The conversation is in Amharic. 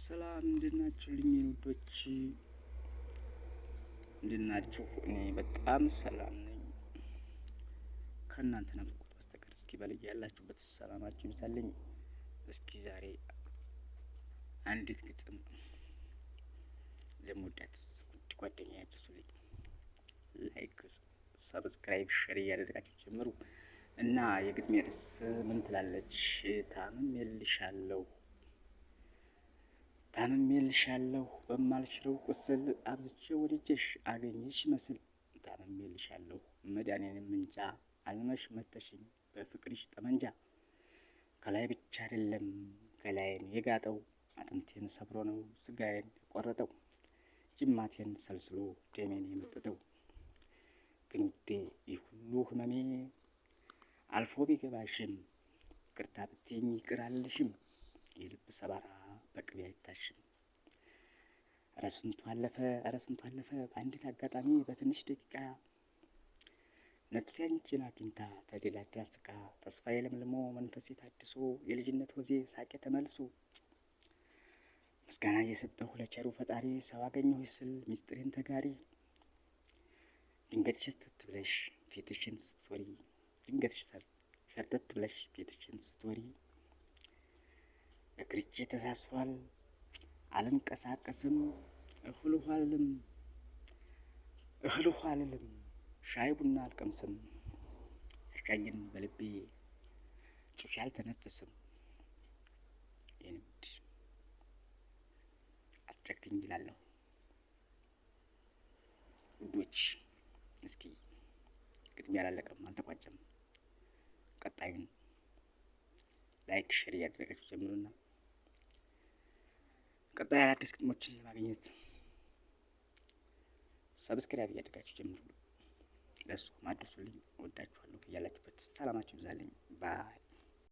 ሰላም እንዴት ናችሁልኝ ውዶች? እንዴት ናችሁ? እኔ በጣም ሰላም ነኝ። ከእናንተ ናፍቆት በስተቀር እስኪ በልጅ ያላችሁበት ሰላማችሁ ይብዛልኝ። እስኪ ዛሬ አንዲት ግጥም ለምወዳት ውድ ጓደኛዬ አድርሱልኝ። ላይክ፣ ሰብስክራይብ፣ ሼር እያደረጋችሁ ጀምሩ እና የግጥሜ ርዕስ ምን ትላለች? ታምሜልሻለሁ በማልሽረው ቁስል አብዝቼ ወድጄሽ አገኘሽ መስል። ታምሜልሻለሁ መድኃኒዓለም እንጃ አልመሽ መተሽኝ በፍቅርሽ ጠመንጃ። ከላይ ብቻ አይደለም ገላዬን የጋጠው አጥንቴን ሰብሮ ነው ስጋዬን የቆረጠው። ጅማቴን ሰልስሎ ደሜን የመጠጠው። ግን ውዴ ይህ ሁሉ ህመሜ አልፎ ቢገባሽም ይቅርታ ብትይኝ ይቅር አልልሽም። የልብ ሰባራ በቅቤ አይታሽም። ኧረ ስንቱ አለፈ በአንዲት አጋጣሚ በትንሽ ደቂቃ። ነፍሴ አንቺን አግኝታ ተደላድላ ስቃ። ተስፋዬ ለምልሞ መንፈሴ ታድሶ የልጅነት ወዜ ሳቄ ተመልሶ። ምስጋና እየሰጠሁ ለቸሩ ፈጣሪ ሰው አገኘሁ ስል ሚስጥሬን ተጋሪ። ድንገት ሸተት ብለሽ ፊትሽን ስትወሪ እግርቼ ተሳስሯል አልንቀሳቀስም። እህል ውሃ አልልም ሻይ ቡና አልቀምስም። ያሻኝን በልቤ ጩሼ አልተነፍስም። የኔ ውድ አትጨክኝ እላለሁ። ውዶች እስኪ ግጥሜ አላለቀም፣ አልተቋጨም። ቀጣዩን ላይክ ሼር እያደረጋችሁ ጀምሩና ቀጣይ አዳዲስ ግጥሞችን ለማግኘት ሰብስክራይብ እያደረጋችሁ ጀምሩ። ለሱ አድርሱልኝ። እወዳችኋለሁ። ያላችሁበት ሰላማችሁ ይብዛልኝ። ባይ